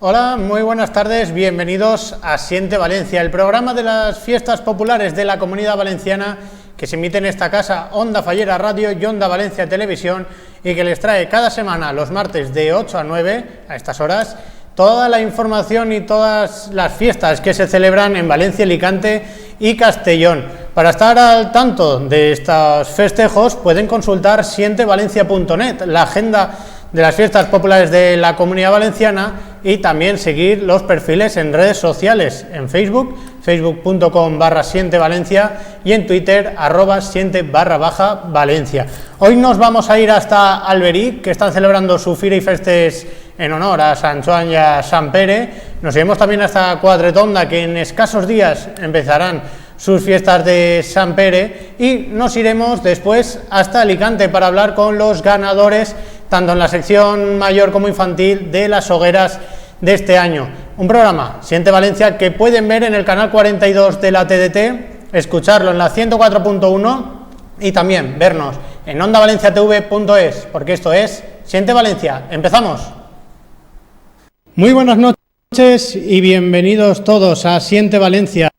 Hola, muy buenas tardes, bienvenidos a Siente Valencia, el programa de las fiestas populares de la Comunidad Valenciana que se emite en esta casa, Onda Fallera Radio y Onda Valencia Televisión, y que les trae cada semana, los martes de 8 a 9, a estas horas, toda la información y todas las fiestas que se celebran en Valencia, Alicante y Castellón. Para estar al tanto de estos festejos pueden consultar sientevalencia.net, la agenda de las fiestas populares de la Comunidad Valenciana, y también seguir los perfiles en redes sociales, en Facebook, facebook.com/sientevalencia, y en Twitter, @siente_Valencia. Hoy nos vamos a ir hasta Alberic, que están celebrando su Fira y Festes en honor a Sant Joan y a Sant Pere. Nos iremos también hasta Quatretonda, que en escasos días empezarán sus fiestas de Sant Pere, y nos iremos después hasta Alicante para hablar con los ganadores, tanto en la sección mayor como infantil, de las hogueras de este año. Un programa, Siente Valencia, que pueden ver en el canal 42 de la TDT, escucharlo en la 104.1 y también vernos en ondavalenciatv.es, porque esto es Siente Valencia. ¡Empezamos! Muy buenas noches y bienvenidos todos a Siente Valencia.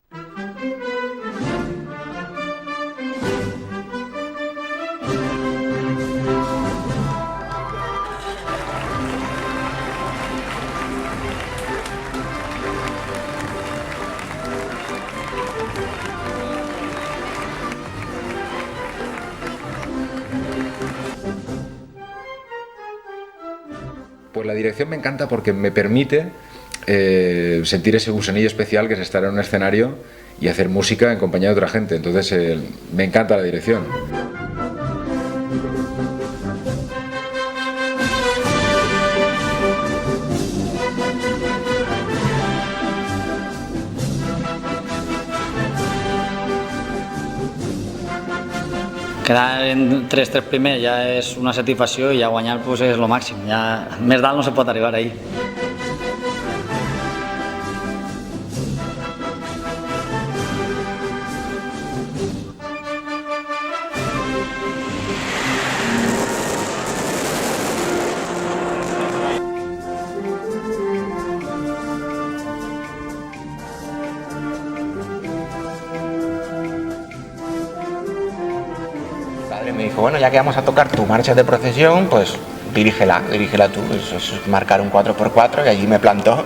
Pues la dirección me encanta porque me permite sentir ese gusanillo especial que es estar en un escenario y hacer música en compañía de otra gente. Entonces me encanta la dirección. Quedar entre els tres primers ja és una satisfacció i ja guanyar pues, és el màxim. Ja, més dalt no se pot arribar ahí. Me dijo, bueno, ya que vamos a tocar tu marcha de procesión, pues dirígela tú. Eso es marcar un 4x4 y allí me plantó.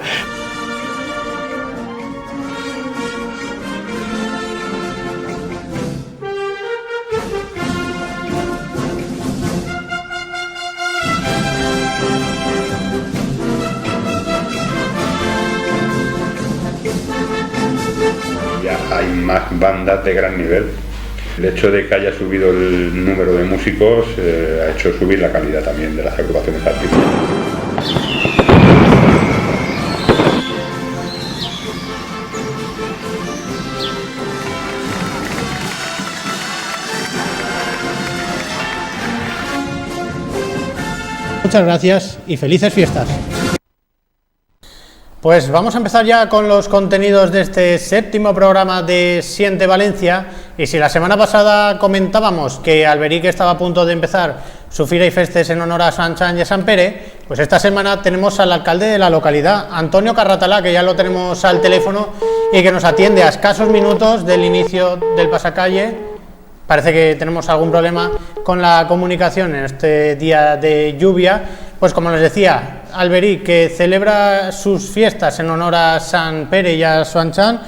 Ya hay más bandas de gran nivel. El hecho de que haya subido el número de músicos ha hecho subir la calidad también de las agrupaciones artísticas. Muchas gracias y felices fiestas. Pues vamos a empezar ya con los contenidos de este séptimo programa de Siente Valencia. Y si la semana pasada comentábamos que Alberic estaba a punto de empezar su Fira y Festes en honor a Sant Joan y a Sant Pere, pues esta semana tenemos al alcalde de la localidad, Antonio Carratalá, que ya lo tenemos al teléfono y que nos atiende a escasos minutos del inicio del pasacalle. Parece que tenemos algún problema con la comunicación en este día de lluvia. Pues como les decía, Alberic, que celebra sus fiestas en honor a Sant Pere y a Sant Joan,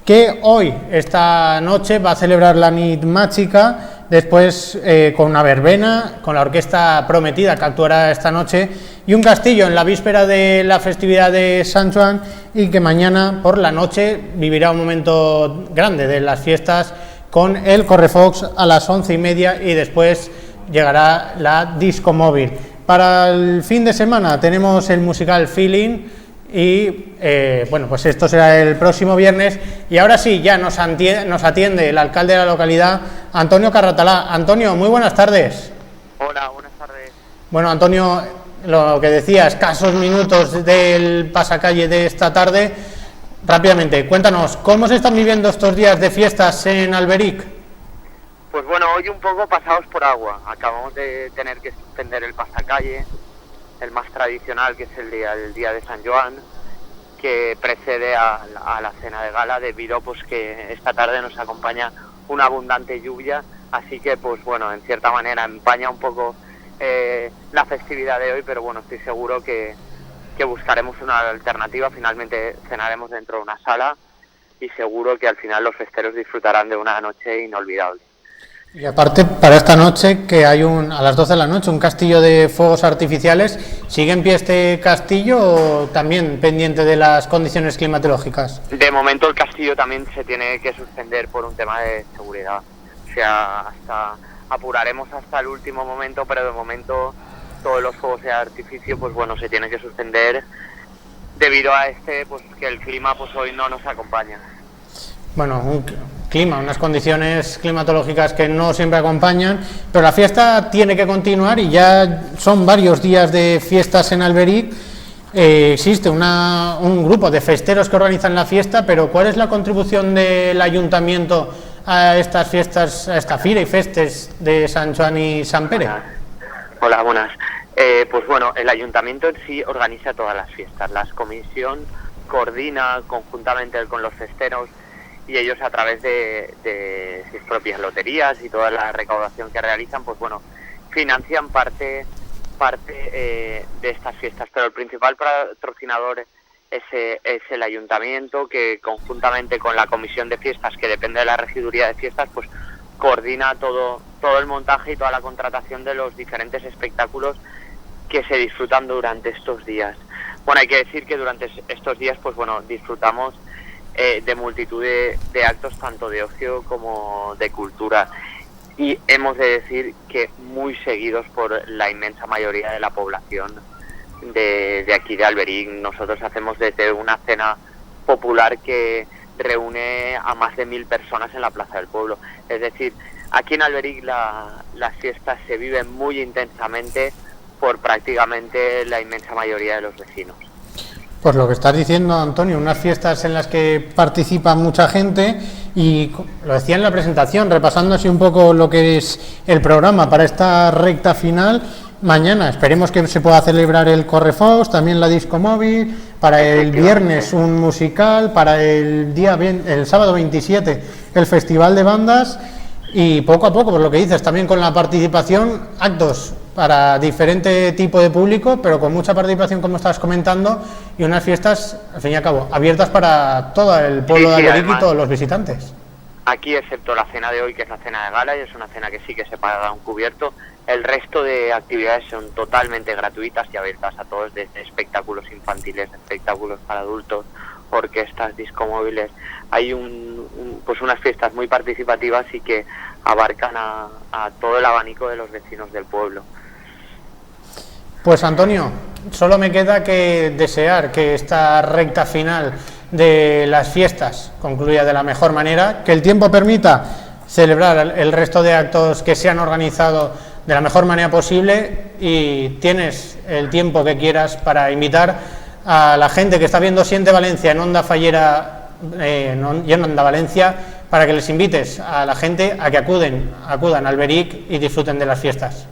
que hoy, esta noche, va a celebrar la nit màgica, después con una verbena, con la orquesta Prometida, que actuará esta noche, y un castillo en la víspera de la festividad de Sant Joan, y que mañana por la noche vivirá un momento grande de las fiestas con el Correfocs a las 11:30, y después llegará la disco móvil. Para el fin de semana tenemos el musical Feeling y bueno, pues esto será el próximo viernes. Y ahora sí, ya nos atiende el alcalde de la localidad, Antonio Carratalá. Antonio, muy buenas tardes. Hola, buenas tardes. Bueno, Antonio, lo que decía, escasos minutos del pasacalle de esta tarde. Rápidamente, cuéntanos, ¿cómo se están viviendo estos días de fiestas en Alberic? Pues bueno, hoy un poco pasados por agua. Acabamos de tener que suspender el pasacalle, el más tradicional, que es el día de Sant Joan, que precede a la cena de gala, debido pues que esta tarde nos acompaña una abundante lluvia, así que pues bueno, en cierta manera empaña un poco la festividad de hoy, pero bueno, estoy seguro que buscaremos una alternativa. Finalmente cenaremos dentro de una sala y seguro que al final los festeros disfrutarán de una noche inolvidable. Y aparte, para esta noche, que hay a las 12 de la noche, un castillo de fuegos artificiales, ¿sigue en pie este castillo o también pendiente de las condiciones climatológicas? De momento el castillo también se tiene que suspender por un tema de seguridad. O sea, apuraremos hasta el último momento, pero de momento todos los fuegos de artificio, pues bueno, se tienen que suspender debido a pues que el clima pues hoy no nos acompaña. Bueno, unas condiciones climatológicas que no siempre acompañan, pero la fiesta tiene que continuar y ya son varios días de fiestas en Alberic. Existe un grupo de festeros que organizan la fiesta, pero ¿cuál es la contribución del ayuntamiento a estas fiestas, a esta Fira y Festes de Sant Joan y Sant Pere? Hola, buenas. Pues bueno, el ayuntamiento en sí organiza todas las fiestas. La comisión coordina conjuntamente con los festeros y ellos, a través de sus propias loterías y toda la recaudación que realizan, pues bueno, financian parte de estas fiestas. Pero el principal patrocinador es el ayuntamiento, que conjuntamente con la comisión de fiestas, que depende de la regiduría de fiestas, pues coordina todo el montaje y toda la contratación de los diferentes espectáculos que se disfrutan durante estos días. Bueno, hay que decir que durante estos días, pues bueno, disfrutamos de multitud de actos, tanto de ocio como de cultura, y hemos de decir que muy seguidos por la inmensa mayoría de la población de aquí de Alberic. Nosotros hacemos desde una cena popular que reúne a más de 1000 personas en la Plaza del Pueblo. Es decir, aquí en Alberic las fiestas se viven muy intensamente por prácticamente la inmensa mayoría de los vecinos. Pues lo que estás diciendo, Antonio, unas fiestas en las que participa mucha gente, y lo decía en la presentación, repasando así un poco lo que es el programa para esta recta final. Mañana esperemos que se pueda celebrar el Correfocs, también la disco móvil, para el viernes un musical, para el sábado 27 el festival de bandas, y poco a poco, por lo que dices, también con la participación, actos para diferente tipo de público, pero con mucha participación, como estabas comentando, y unas fiestas, al fin y al cabo, abiertas para todo el pueblo de Alberic y todos los visitantes. Aquí, excepto la cena de hoy, que es la cena de gala, y es una cena que sí que se paga un cubierto, el resto de actividades son totalmente gratuitas y abiertas a todos, desde espectáculos infantiles, espectáculos para adultos, orquestas, discomóviles. Hay pues unas fiestas muy participativas y que abarcan a todo el abanico de los vecinos del pueblo. Pues Antonio, solo me queda que desear que esta recta final de las fiestas concluya de la mejor manera, que el tiempo permita celebrar el resto de actos que se han organizado de la mejor manera posible, y tienes el tiempo que quieras para invitar a la gente que está viendo Siente Valencia en Onda Fallera y en Onda Valencia, para que les invites a la gente a que acudan a Alberic y disfruten de las fiestas.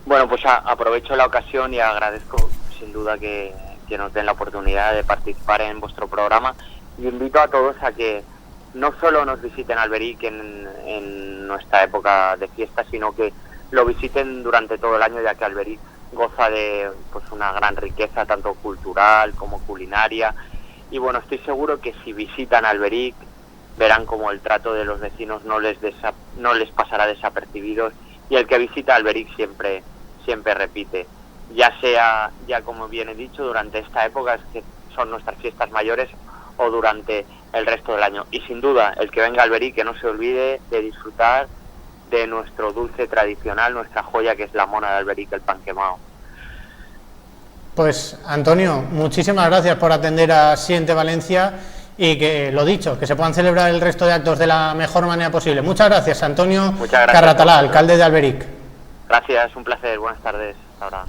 Bueno, pues aprovecho la ocasión y agradezco sin duda que nos den la oportunidad de participar en vuestro programa, y invito a todos a que no solo nos visiten Alberic en nuestra época de fiesta, sino que lo visiten durante todo el año, ya que Alberic goza de pues una gran riqueza, tanto cultural como culinaria. Y bueno, estoy seguro que si visitan Alberic verán como el trato de los vecinos no les pasará desapercibidos, y el que visita Alberic siempre repite, ya sea, ya como bien he dicho, durante esta época, que son nuestras fiestas mayores, o durante el resto del año. Y sin duda, el que venga a Alberic, que no se olvide de disfrutar de nuestro dulce tradicional, nuestra joya, que es la mona de Alberic, el pan quemado. Pues Antonio, muchísimas gracias por atender a Siente Valencia, y que, lo dicho, que se puedan celebrar el resto de actos de la mejor manera posible. Muchas gracias, Antonio Carratalá, alcalde de Alberic. Gracias, un placer, buenas tardes. Hasta ahora.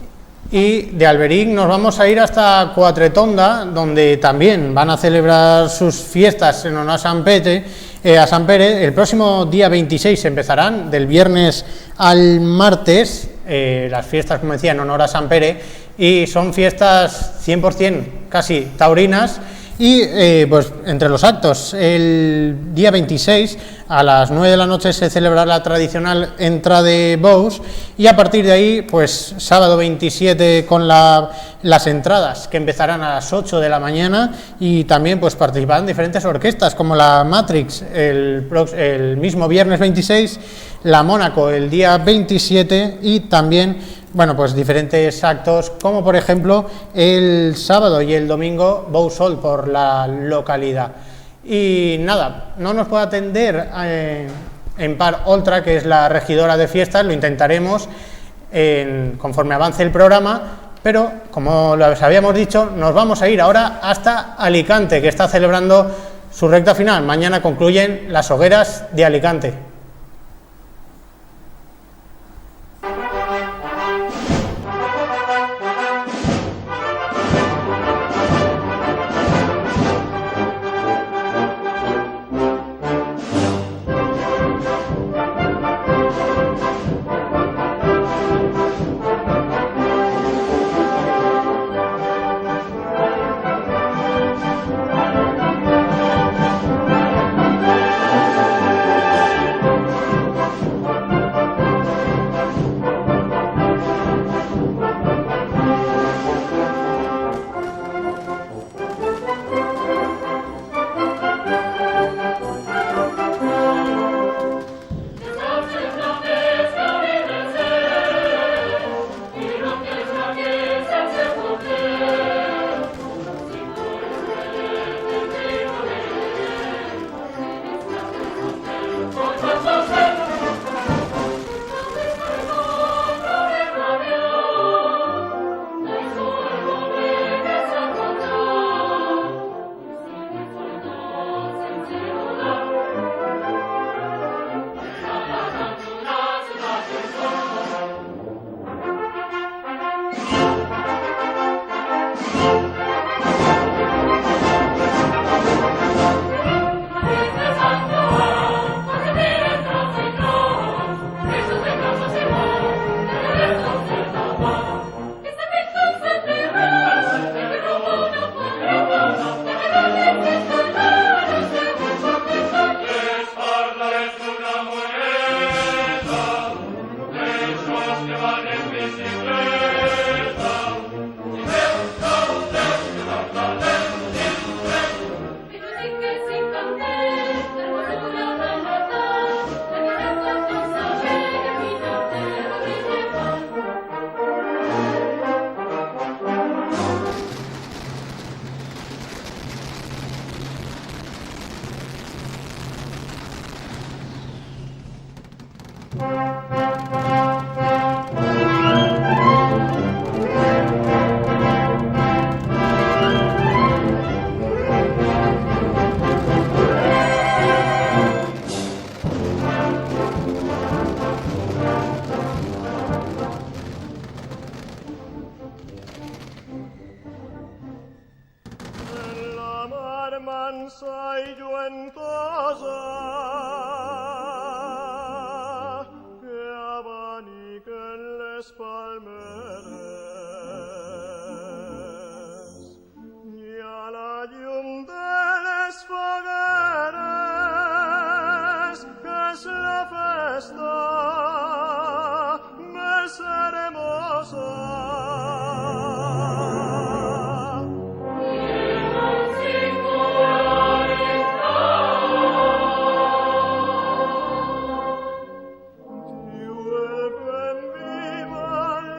Y de Alberic nos vamos a ir hasta Quatretonda, donde también van a celebrar sus fiestas en honor a Sant Pere. El próximo día 26 empezarán, del viernes al martes, las fiestas, como decía, en honor a Sant Pere, y son fiestas 100% casi taurinas. Y pues entre los actos, el día 26 a las 9 de la noche se celebrará la tradicional entrada de bous, y a partir de ahí, pues sábado 27 con las entradas, que empezarán a las 8 de la mañana, y también pues participarán diferentes orquestas como la Matrix el mismo viernes 26, la Mónaco el día 27, y también bueno, pues diferentes actos, como por ejemplo el sábado y el domingo Bousol por la localidad. Y nada, no nos puede atender en par Oltra, que es la regidora de fiestas, lo intentaremos conforme avance el programa, pero como les habíamos dicho, nos vamos a ir ahora hasta Alicante, que está celebrando su recta final. Mañana concluyen las hogueras de Alicante. Viva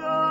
la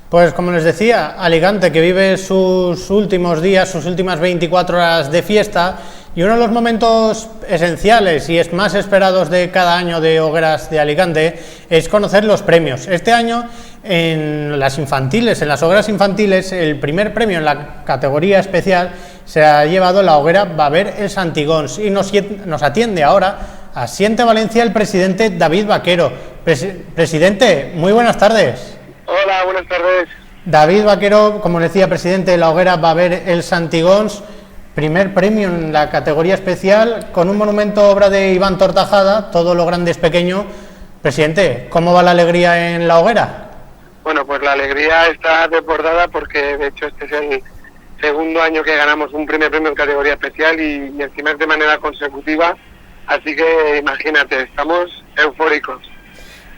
Pues como les decía, Alicante, que vive sus últimos días, sus últimas 24 horas de fiesta, y uno de los momentos esenciales y más esperados de cada año de Hogueras de Alicante es conocer los premios. Este año en las infantiles, en las hogueras infantiles, el primer premio en la categoría especial se ha llevado la hoguera Baber el Santigons, y nos atiende ahora a Siente Valencia el presidente David Vaquero. Presidente, muy buenas tardes. Hola, buenas tardes. David Vaquero, como decía, presidente de la hoguera Baber el Santigons, primer premio en la categoría especial, con un monumento obra de Iván Tortajada, Todo lo grande es pequeño. Presidente, ¿cómo va la alegría en la hoguera? Bueno, pues la alegría está desbordada porque de hecho este es el segundo año que ganamos un primer premio en categoría especial y encima es de manera consecutiva, así que imagínate, estamos eufóricos.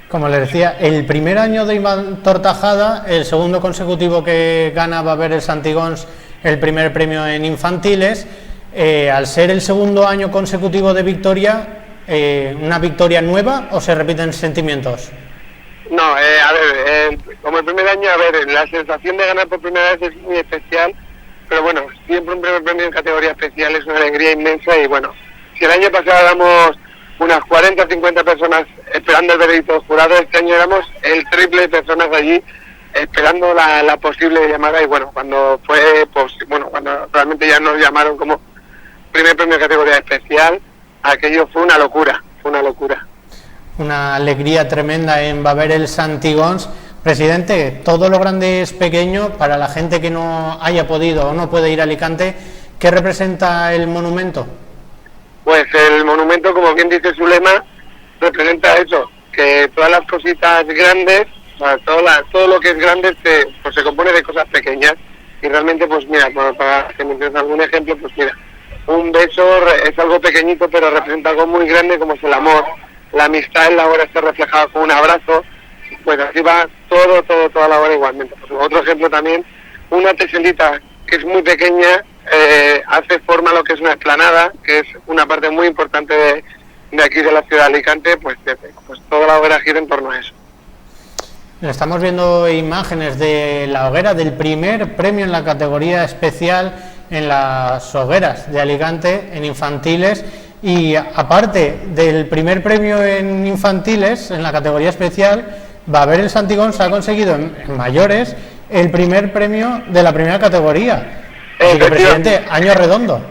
Como les decía, el primer año de Iván Tortajada, el segundo consecutivo que gana Baber el Santigons el primer premio en infantiles. Al ser el segundo año consecutivo de victoria, ¿una victoria nueva o se repiten sentimientos? No, a ver, como el primer año, a ver, la sensación de ganar por primera vez es muy especial, pero bueno, siempre un primer premio en categoría especial es una alegría inmensa y bueno, si el año pasado éramos unas 40 o 50 personas esperando el veredicto del jurado, este año éramos el triple de personas allí esperando la posible llamada y bueno, cuando realmente ya nos llamaron como primer premio de categoría especial, aquello fue una locura, Una alegría tremenda en Baber el Santigons. Presidente, Todo lo grande es pequeño, para la gente que no haya podido o no puede ir a Alicante, ¿qué representa el monumento? Pues el monumento, como bien dice su lema, representa eso, que todas las cositas grandes, o sea, todo lo que es grande se compone de cosas pequeñas y realmente pues mira, para que me entiendas algún ejemplo, pues mira, un beso es algo pequeñito pero representa algo muy grande como es el amor, la amistad en la hora está reflejada con un abrazo, pues así va toda la hora igualmente. Pues, otro ejemplo también, una teselita que es muy pequeña hace forma lo que es una explanada, que es una parte muy importante de aquí de la ciudad de Alicante, pues toda la hoguera gira en torno a eso. Estamos viendo imágenes de la hoguera del primer premio en la categoría especial en las hogueras de Alicante en infantiles, y aparte del primer premio en infantiles en la categoría especial, Baber el Santigons ha conseguido en mayores el primer premio de la primera categoría. Así que, presidente, año redondo.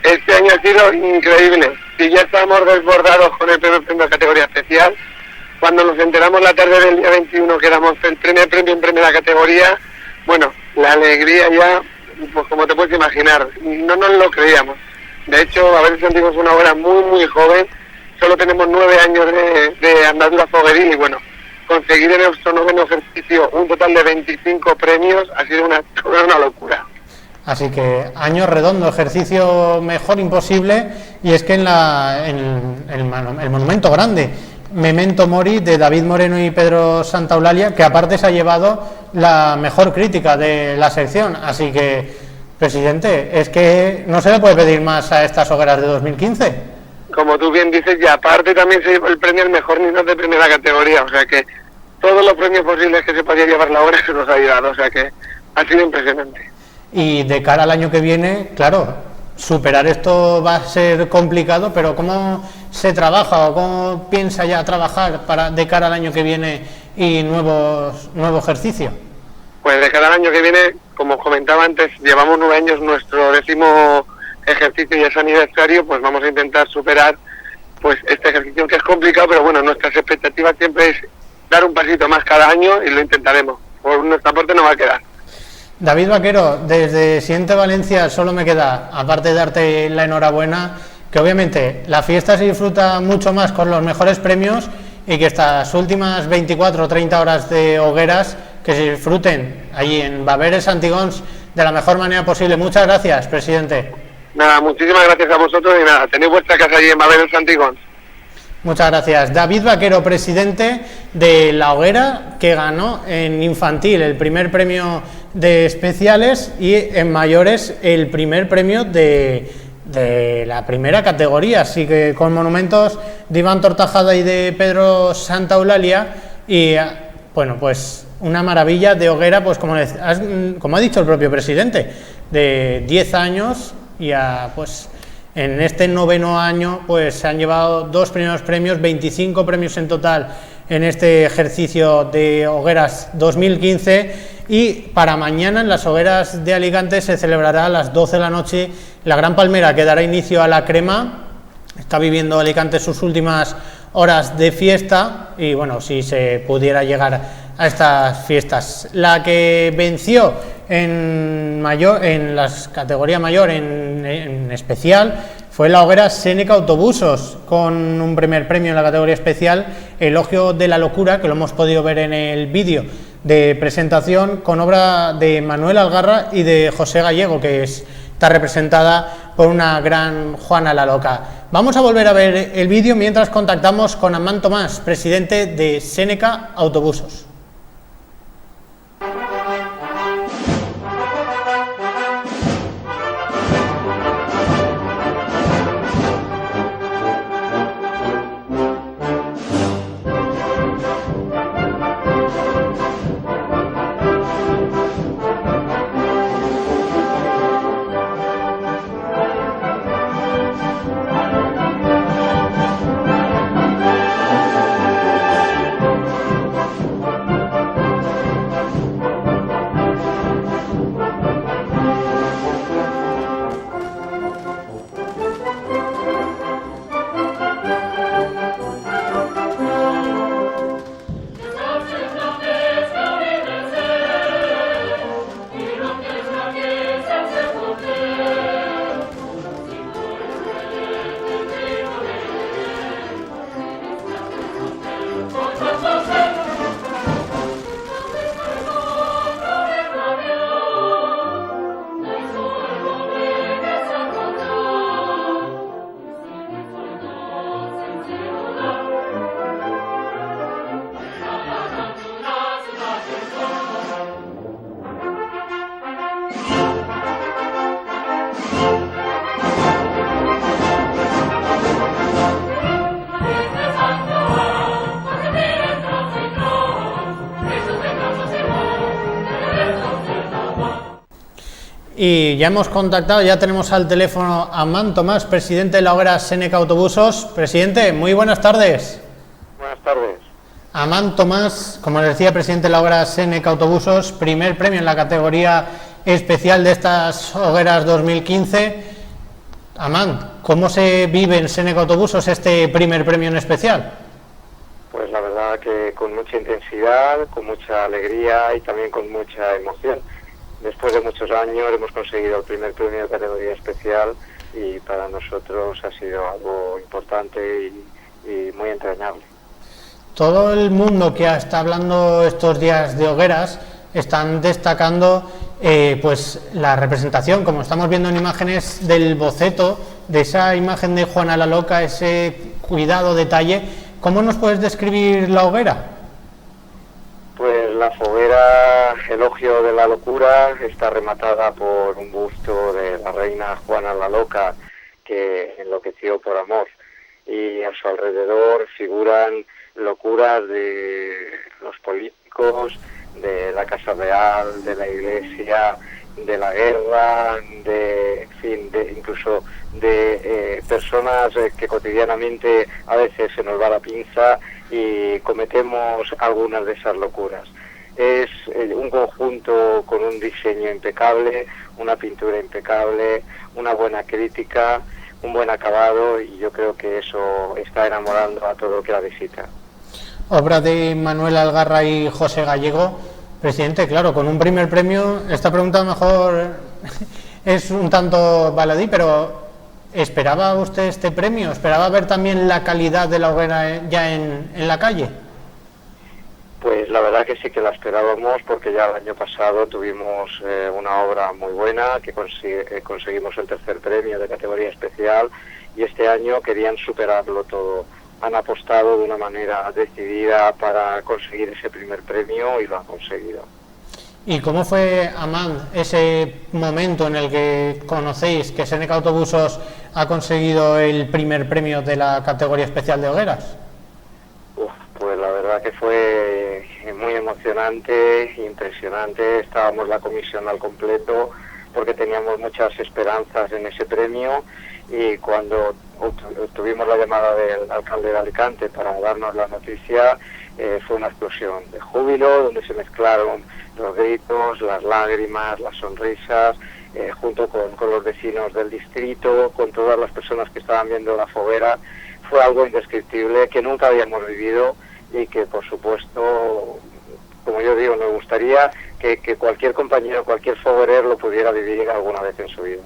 Este año ha sido increíble. Si ya estamos desbordados con el primer premio de categoría especial, cuando nos enteramos la tarde del día 21 que éramos el primer premio en primera categoría, bueno, la alegría ya, pues como te puedes imaginar, no nos lo creíamos. De hecho, Baber el Santigons es una obra muy, muy joven, solo tenemos 9 años de andadura fogueril y bueno, conseguir en nuestro noveno ejercicio un total de 25 premios ha sido una locura. Así que año redondo, ejercicio mejor imposible, y es que en el monumento grande, Memento Mori, de David Moreno y Pedro Santaeulalia, que aparte se ha llevado la mejor crítica de la sección, así que, presidente, es que no se le puede pedir más a estas hogueras de 2015. Como tú bien dices, y aparte también se llevó el premio al mejor niño de primera categoría, o sea que todos los premios posibles que se podía llevar la obra se nos ha llevado, o sea que ha sido impresionante. Y de cara al año que viene, claro, superar esto va a ser complicado, pero ¿cómo se trabaja o cómo piensa ya trabajar de cara al año que viene y nuevo ejercicio? Pues de cara al año que viene, como comentaba antes, llevamos 9 años, nuestro 10º ejercicio y es aniversario, pues vamos a intentar superar pues este ejercicio que es complicado, pero bueno, nuestras expectativas siempre es dar un pasito más cada año y lo intentaremos. Por nuestra parte no va a quedar. David Vaquero, desde Siente Valencia solo me queda, aparte de darte la enhorabuena, que obviamente la fiesta se disfruta mucho más con los mejores premios y que estas últimas 24 o 30 horas de hogueras que se disfruten allí en Baber el Santigons de la mejor manera posible. Muchas gracias, presidente. Nada, muchísimas gracias a vosotros y nada, tenéis vuestra casa allí en Baber el Santigons. Muchas gracias. David Vaquero, presidente de la hoguera, que ganó en infantil el primer premio de especiales y en mayores el primer premio de la primera categoría, así que con monumentos de Iván Tortajada y de Pedro Santaeulalia. Y bueno, pues una maravilla de hoguera, pues como ha dicho el propio presidente, de 10 años y pues en este 9º año pues se han llevado 2 primeros premios, 25 premios en total en este ejercicio de hogueras 2015, y para mañana en las hogueras de Alicante se celebrará a las 12 de la noche la Gran Palmera, que dará inicio a la crema. Está viviendo Alicante sus últimas horas de fiesta y bueno, si se pudiera llegar a estas fiestas. La que venció en la categoría mayor en especial fue la hoguera Seneca Autobusos, con un primer premio en la categoría especial, Elogio de la Locura, que lo hemos podido ver en el vídeo de presentación, con obra de Manuel Algarra y de José Gallego, que está representada por una gran Juana la Loca. Vamos a volver a ver el vídeo mientras contactamos con Amán Tomás, presidente de Seneca Autobusos. Y ya hemos contactado, ya tenemos al teléfono a Amán Tomás, presidente de la hoguera Seneca Autobusos. Presidente, muy buenas tardes. Buenas tardes. Amán Tomás, como les decía, presidente de la hoguera Seneca Autobusos, primer premio en la categoría especial de estas hogueras 2015. Amán, ¿cómo se vive en Seneca Autobusos este primer premio en especial? Pues la verdad que con mucha intensidad, con mucha alegría y también con mucha emoción. Después de muchos años hemos conseguido el primer premio de categoría especial y para nosotros ha sido algo importante y muy entrañable. Todo el mundo que está hablando estos días de hogueras están destacando pues la representación, como estamos viendo en imágenes, del boceto, de esa imagen de Juana la Loca, ese cuidado, detalle. ¿Cómo nos puedes describir la hoguera? Pues la foguera Elogio de la Locura está rematada por un busto de la reina Juana la Loca, que enloqueció por amor, y a su alrededor figuran locuras de los políticos, de la Casa Real, de la Iglesia, de la guerra, incluso de personas que cotidianamente a veces se nos va la pinza y cometemos algunas de esas locuras. Es un conjunto con un diseño impecable, una pintura impecable, una buena crítica, un buen acabado, y yo creo que eso está enamorando a todo el que la visita. Obra de Manuel Algarra y José Gallego. Presidente, claro, con un primer premio, esta pregunta mejor es un tanto baladí, pero ¿esperaba usted este premio? ¿Esperaba ver también la calidad de la hoguera ya en la calle? Pues la verdad que sí que la esperábamos, porque ya el año pasado tuvimos una obra muy buena, que conseguimos el tercer premio de categoría especial, y este año querían superarlo todo. Han apostado de una manera decidida para conseguir ese primer premio y lo han conseguido. ¿Y cómo fue, Amán, ese momento en el que conocéis que Seneca Autobusos ha conseguido el primer premio de la categoría especial de hogueras? Pues la verdad que fue muy emocionante, impresionante. Estábamos la comisión al completo porque teníamos muchas esperanzas en ese premio, y cuando tuvimos la llamada del alcalde de Alicante para darnos la noticia, fue una explosión de júbilo donde se mezclaron los gritos, las lágrimas, las sonrisas, junto con los vecinos del distrito, con todas las personas que estaban viendo la foguera. Fue algo indescriptible que nunca habíamos vivido y que, por supuesto, como yo digo, me gustaría que cualquier compañero, cualquier foguerer lo pudiera vivir alguna vez en su vida.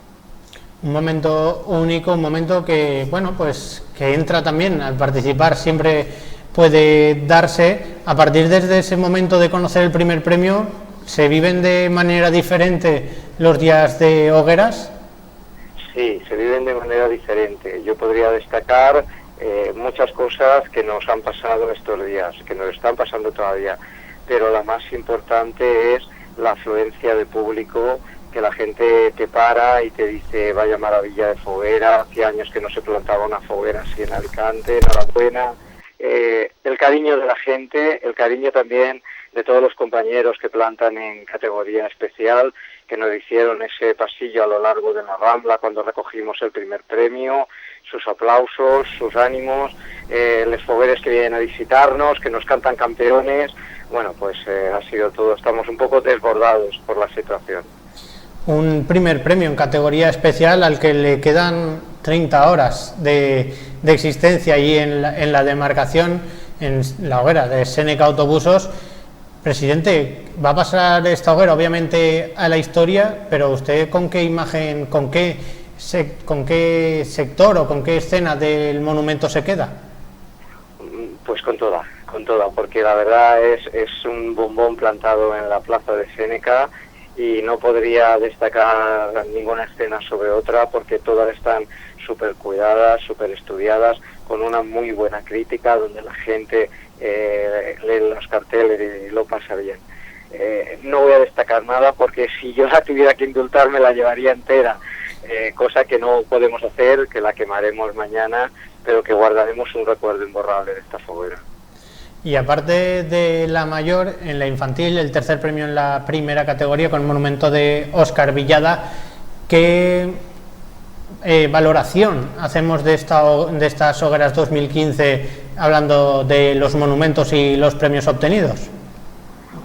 Un momento único, un momento que, bueno, pues que entra también al participar, siempre puede darse. A partir de ese momento de conocer el primer premio, ¿se viven de manera diferente los días de hogueras? Sí, se viven de manera diferente. Yo podría destacar muchas cosas que nos han pasado estos días, que nos están pasando todavía, pero la más importante es la afluencia de público, que la gente te para y te dice vaya maravilla de foguera, hacía años que no se plantaba una foguera así en Alicante, enhorabuena. El cariño de la gente, el cariño también de todos los compañeros que plantan en categoría especial, que nos hicieron ese pasillo a lo largo de la Rambla cuando recogimos el primer premio, sus aplausos, sus ánimos, los fogueres que vienen a visitarnos, que nos cantan campeones. Bueno, pues ha sido todo, estamos un poco desbordados por la situación. Un primer premio en categoría especial al que le quedan 30 horas de existencia y en la demarcación, en la hoguera de Seneca Autobusos. Presidente, va a pasar esta hoguera obviamente a la historia, pero usted ¿con qué imagen, con qué sector o con qué escena del monumento se queda? Pues con toda, porque la verdad es un bombón plantado en la plaza de Seneca, y no podría destacar ninguna escena sobre otra porque todas están súper cuidadas, súper estudiadas, con una muy buena crítica, donde la gente lee los carteles y lo pasa bien. No voy a destacar nada porque si yo la tuviera que indultar me la llevaría entera, cosa que no podemos hacer, que la quemaremos mañana, pero que guardaremos un recuerdo imborrable de esta foguera. Y aparte de la mayor, en la infantil, el tercer premio en la primera categoría con el monumento de Óscar Villada, ¿qué valoración hacemos de estas hogueras 2015, hablando de los monumentos y los premios obtenidos?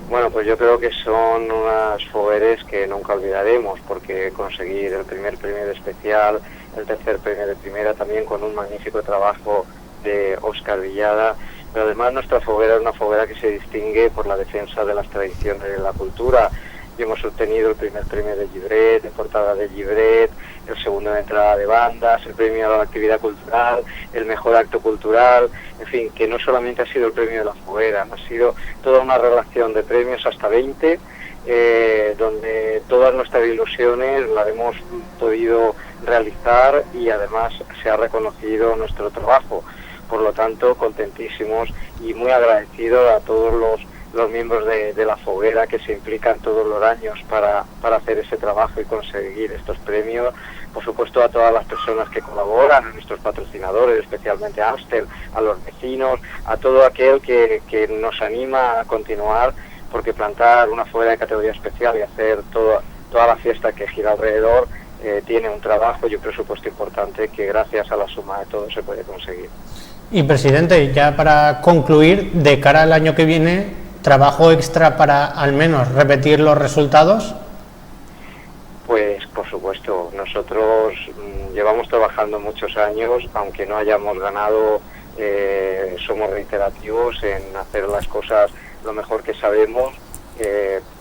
Bueno, pues yo creo que son unas fogueres que nunca olvidaremos, porque conseguir el primer premio de especial, el tercer premio de primera, también con un magnífico trabajo de Óscar Villada. Pero además nuestra foguera es una foguera que se distingue por la defensa de las tradiciones de la cultura. Y hemos obtenido el primer premio de Llibret, de portada de Llibret, el segundo de entrada de bandas, el premio a la actividad cultural, el mejor acto cultural, en fin, que no solamente ha sido el premio de la foguera, ha sido toda una relación de premios, hasta 20, donde todas nuestras ilusiones las hemos podido realizar y además se ha reconocido nuestro trabajo. Por lo tanto, contentísimos y muy agradecidos a todos los miembros de la foguera que se implican todos los años para hacer ese trabajo y conseguir estos premios. Por supuesto, a todas las personas que colaboran, a nuestros patrocinadores, especialmente a Amstel, a los vecinos, a todo aquel que nos anima a continuar, porque plantar una foguera de categoría especial y hacer toda la fiesta que gira alrededor tiene un trabajo y un presupuesto importante que gracias a la suma de todo se puede conseguir. Y presidente, ya para concluir, de cara al año que viene, ¿trabajo extra para al menos repetir los resultados? Pues por supuesto, nosotros llevamos trabajando muchos años, aunque no hayamos ganado, somos reiterativos en hacer las cosas lo mejor que sabemos,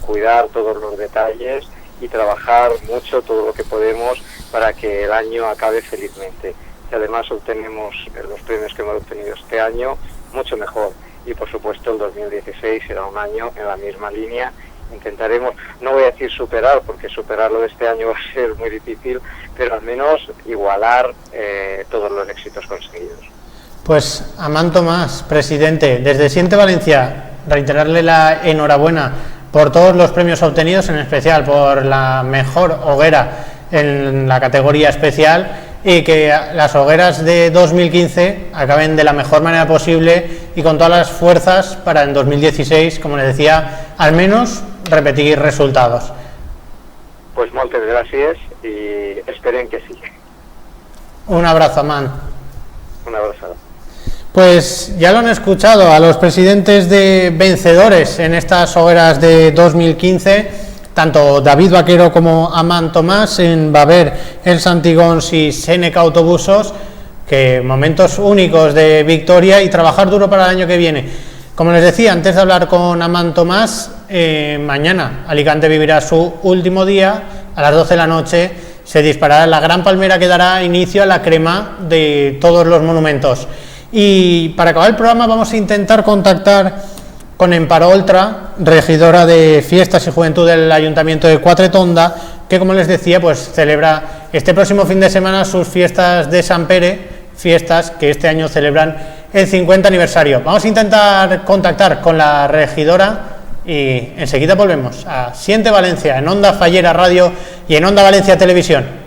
cuidar todos los detalles y trabajar mucho todo lo que podemos para que el año acabe felizmente. Y además obtenemos los premios que hemos obtenido este año, mucho mejor. Y por supuesto el 2016 será un año en la misma línea. Intentaremos, no voy a decir superar, porque superarlo de este año va a ser muy difícil, pero al menos igualar todos los éxitos conseguidos. Pues Amant Tomàs, presidente, desde Siente Valencia, reiterarle la enhorabuena por todos los premios obtenidos, en especial por la mejor hoguera en la categoría especial, y que las hogueras de 2015 acaben de la mejor manera posible y con todas las fuerzas para en 2016, como les decía, al menos repetir resultados. Pues moltes gràcies y esperen que sí. Un abrazo, Amant. Una abraçada. Pues ya lo han escuchado a los presidentes de vencedores en estas hogueras de 2015, tanto David Vaquero como Amant Tomàs en Baver, Els Antigons y Seneca Autobusos, que momentos únicos de victoria y trabajar duro para el año que viene. Como les decía, antes de hablar con Amant Tomàs, mañana Alicante vivirá su último día, a las 12 de la noche se disparará la gran palmera que dará inicio a la crema de todos los monumentos. Y para acabar el programa vamos a intentar contactar con Emparo Oltra, regidora de Fiestas y Juventud del Ayuntamiento de Quatretonda, que, como les decía, pues celebra este próximo fin de semana sus fiestas de Sant Pere, fiestas que este año celebran el 50 aniversario. Vamos a intentar contactar con la regidora y enseguida volvemos a Siente Valencia en Onda Fallera Radio y en Onda Valencia Televisión.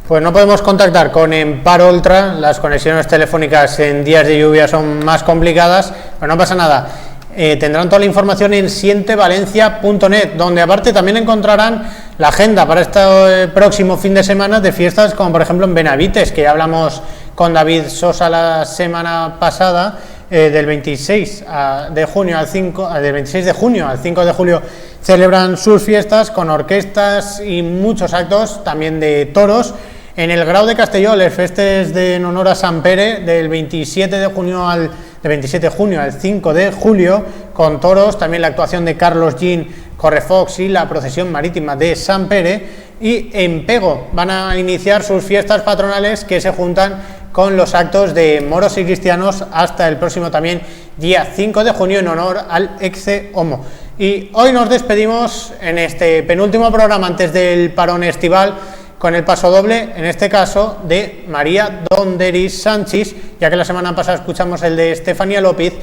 Pues no podemos contactar con Emparo Oltra, las conexiones telefónicas en días de lluvia son más complicadas, pero no pasa nada. Tendrán toda la información en sientevalencia.net, donde aparte también encontrarán la agenda para este próximo fin de semana de fiestas, como por ejemplo en Benavites, que ya hablamos con David Sosa la semana pasada, del 26 de junio al 5 de julio celebran sus fiestas con orquestas y muchos actos, también de toros. En el Grau de Castelló, les festes en honor a Sant Pere, del 27 de junio al 5 de julio, con toros, también la actuación de Carlos Gin, Correfox y la procesión marítima de Sant Pere. Y en Pego van a iniciar sus fiestas patronales, que se juntan con los actos de moros y cristianos hasta el próximo también día 5 de junio en honor al Ecce Homo. Y hoy nos despedimos en este penúltimo programa antes del parón estival con el paso doble, en este caso de María Donderis Sánchez, ya que la semana pasada escuchamos el de Estefanía López,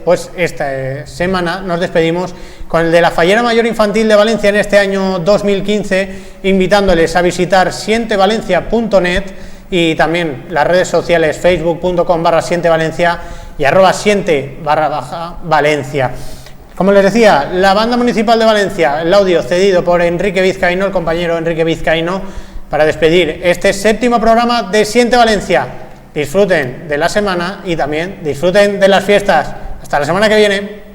pues esta semana nos despedimos con el de la Fallera Mayor Infantil de Valencia en este año 2015, invitándoles a visitar sientevalencia.net y también las redes sociales facebook.com/sientevalencia y @siente_Valencia. Como les decía, la Banda Municipal de Valencia, el audio cedido por Enrique Vizcaíno, el compañero Enrique Vizcaíno, para despedir este séptimo programa de Siente Valencia. Disfruten de la semana y también disfruten de las fiestas. Hasta la semana que viene.